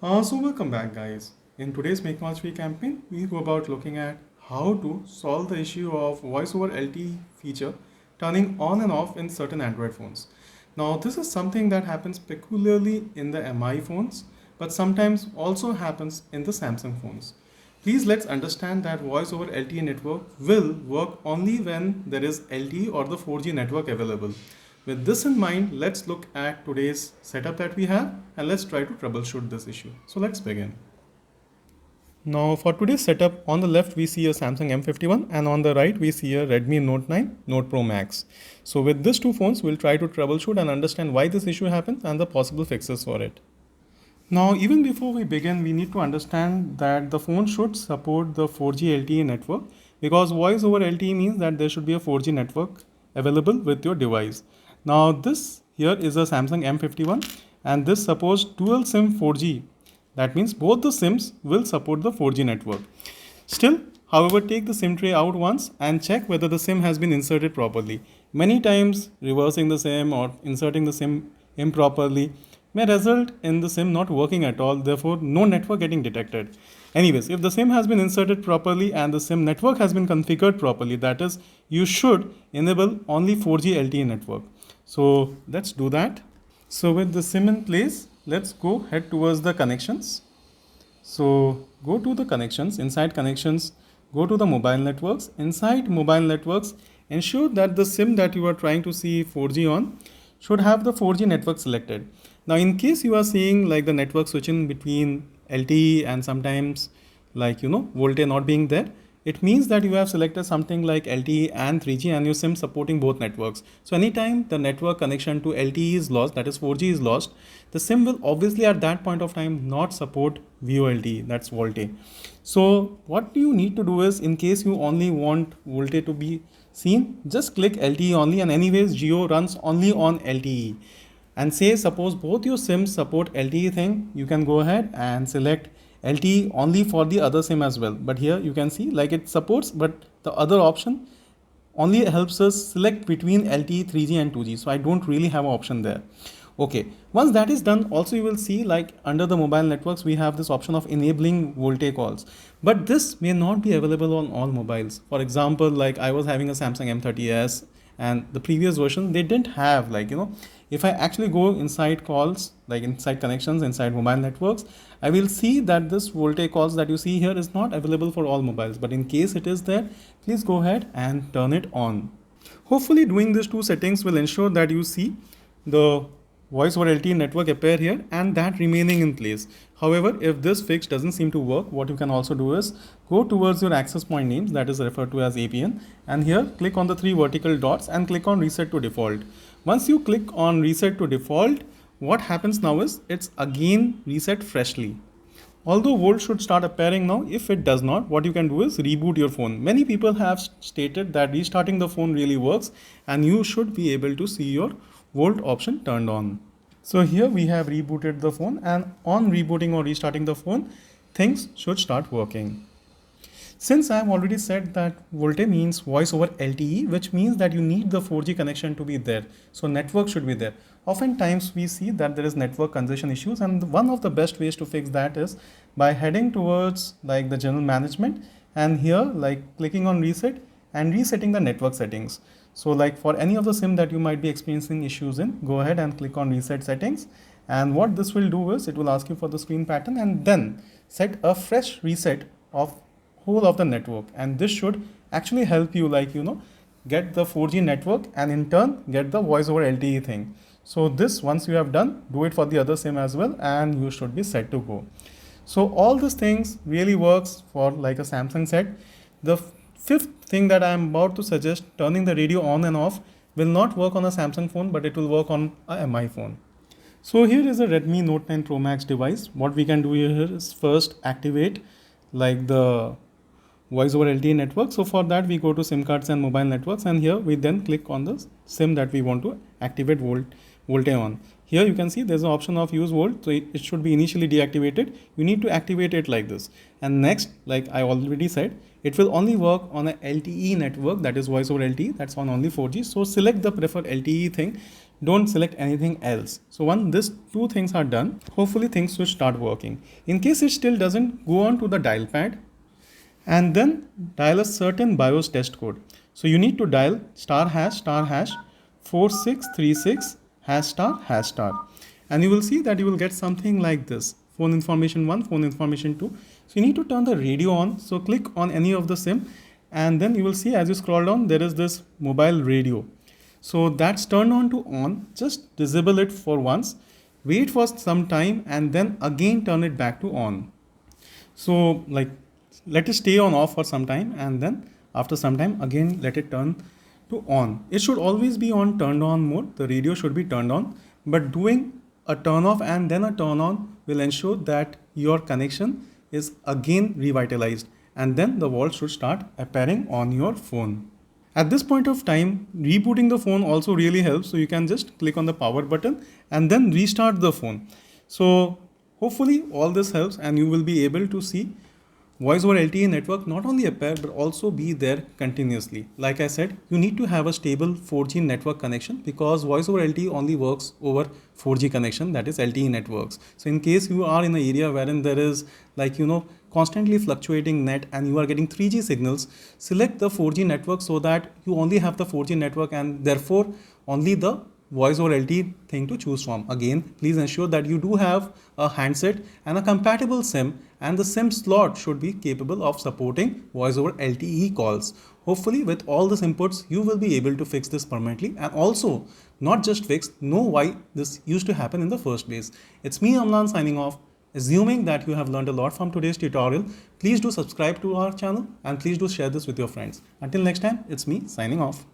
So welcome back guys. In today's Make March Free campaign, we go about looking at how to solve the issue of voice over LTE feature turning on and off in certain Android phones. Now this is something that happens peculiarly in the MI phones, but sometimes also happens in the Samsung phones. Please let's understand that voice over LTE network will work only when there is LTE or the 4G network available. With this in mind, let's look at today's setup that we have and let's try to troubleshoot this issue. So let's begin. Now for today's setup, on the left we see a Samsung M51 and on the right we see a Redmi Note 9 Note Pro Max. So with these two phones, we'll try to troubleshoot and understand why this issue happens and the possible fixes for it. Now, even before we begin, we need to understand that the phone should support the 4G LTE network because voice over LTE means that there should be a 4G network available with your device. Now, this here is a Samsung M51 and this supports dual SIM 4G. That means both the SIMs will support the 4G network. Still, however, take the SIM tray out once and check whether the SIM has been inserted properly. Many times, reversing the SIM or inserting the SIM improperly may result in the SIM not working at all, therefore no network getting detected. Anyways, if the SIM has been inserted properly and the SIM network has been configured properly, that is, you should enable only 4G LTE network. So let's do that. So with the SIM in place, let's go head towards the connections. So go to the connections, inside connections, go to the mobile networks. Inside mobile networks, ensure that the SIM that you are trying to see 4G on should have the 4G network selected. Now, in case you are seeing like the network switching between LTE and sometimes like VoLTE not being there, it means that you have selected something like LTE and 3G and your SIM supporting both networks. So anytime the network connection to LTE is lost, that is 4G is lost, the SIM will obviously at that point of time not support VoLTE, that's VoLTE. So what you need to do is, in case you only want VoLTE to be seen, just click LTE only, and anyways Jio runs only on LTE. And say suppose both your SIMs support LTE thing, you can go ahead and select LTE only for the other SIM as well. But here you can see like it supports, but the other option only helps us select between LTE, 3G and 2G. So I don't really have an option there. Okay, once that is done, also you will see like under the mobile networks, we have this option of enabling VoLTE calls. But this may not be available on all mobiles. For example, like I was having a Samsung M30s and the previous version, they didn't have like, if I actually go inside calls, like inside connections, inside mobile networks, I will see that this VoLTE calls that you see here is not available for all mobiles. But in case it is there, please go ahead and turn it on. Hopefully doing these two settings will ensure that you see the voice over LTE network appear here and that remaining in place. However, if this fix doesn't seem to work, what you can also do is go towards your access point names, that is referred to as APN, and here click on the three vertical dots and click on reset to default. Once you click on reset to default, what happens now is it's again reset freshly. Although Volt should start appearing now, if it does not, what you can do is reboot your phone. Many people have stated that restarting the phone really works and you should be able to see your Volt option turned on. So here we have rebooted the phone, and on rebooting or restarting the phone, things should start working. Since I have already said that VoLTE means voice over LTE, which means that you need the 4G connection to be there. So network should be there. Oftentimes we see that there is network congestion issues, and one of the best ways to fix that is by heading towards like the general management and here like clicking on reset and resetting the network settings. So like for any of the SIM that you might be experiencing issues in, go ahead and click on reset settings. And what this will do is it will ask you for the screen pattern and then set a fresh reset of whole of the network. And this should actually help you like, get the 4G network and in turn get the voice over LTE thing. So this once you have done, do it for the other SIM as well and you should be set to go. So all these things really works for like a Samsung set. The fifth thing that I am about to suggest, turning the radio on and off, will not work on a Samsung phone, but it will work on a MI phone. So here is a Redmi Note 9 Pro Max device. What we can do here is first activate like the voice over LTE network. So for that we go to SIM cards and mobile networks, and here we then click on the SIM that we want to activate VoLTE on. Here you can see there's an option of use Volt, so it should be initially deactivated. You need to activate it like this. And next, like I already said, it will only work on a LTE network, that is voice over LTE, that's on only 4G. So select the preferred LTE thing Don't select anything else. So once these two things are done, hopefully things should start working. In case it still doesn't, go on to the dial pad and then dial a certain BIOS test code. So you need to dial *#* 4636 ###, and you will see that you will get something like this: phone information 1, phone information 2. So you need to turn the radio on. So click on any of the SIM, and then you will see as you scroll down there is this mobile radio. So that's turned on to on. Just disable it for once, wait for some time, and then again turn it back to on. So like, let it stay on off for some time, and then after some time again let it turn to on. It should always be on turned on mode. The radio should be turned on, but doing a turn off and then a turn on will ensure that your connection is again revitalized, and then the vault should start appearing on your phone. At this point of time, rebooting the phone also really helps. So you can just click on the power button and then restart the phone. So hopefully all this helps, and you will be able to see voice over LTE network not only appear but also be there continuously. Like I said, you need to have a stable 4G network connection, because voice over LTE only works over 4G connection, that is LTE networks. So in case you are in an area wherein there is constantly fluctuating net and you are getting 3G signals, select the 4G network so that you only have the 4G network and therefore only the voice over LTE thing to choose from. Again, please ensure that you do have a handset and a compatible SIM, and the SIM slot should be capable of supporting voice over LTE calls. Hopefully with all these inputs, you will be able to fix this permanently, and also not just fix, know why this used to happen in the first place. It's me, Amlan, signing off. Assuming that you have learned a lot from today's tutorial, please do subscribe to our channel and please do share this with your friends. Until next time, it's me signing off.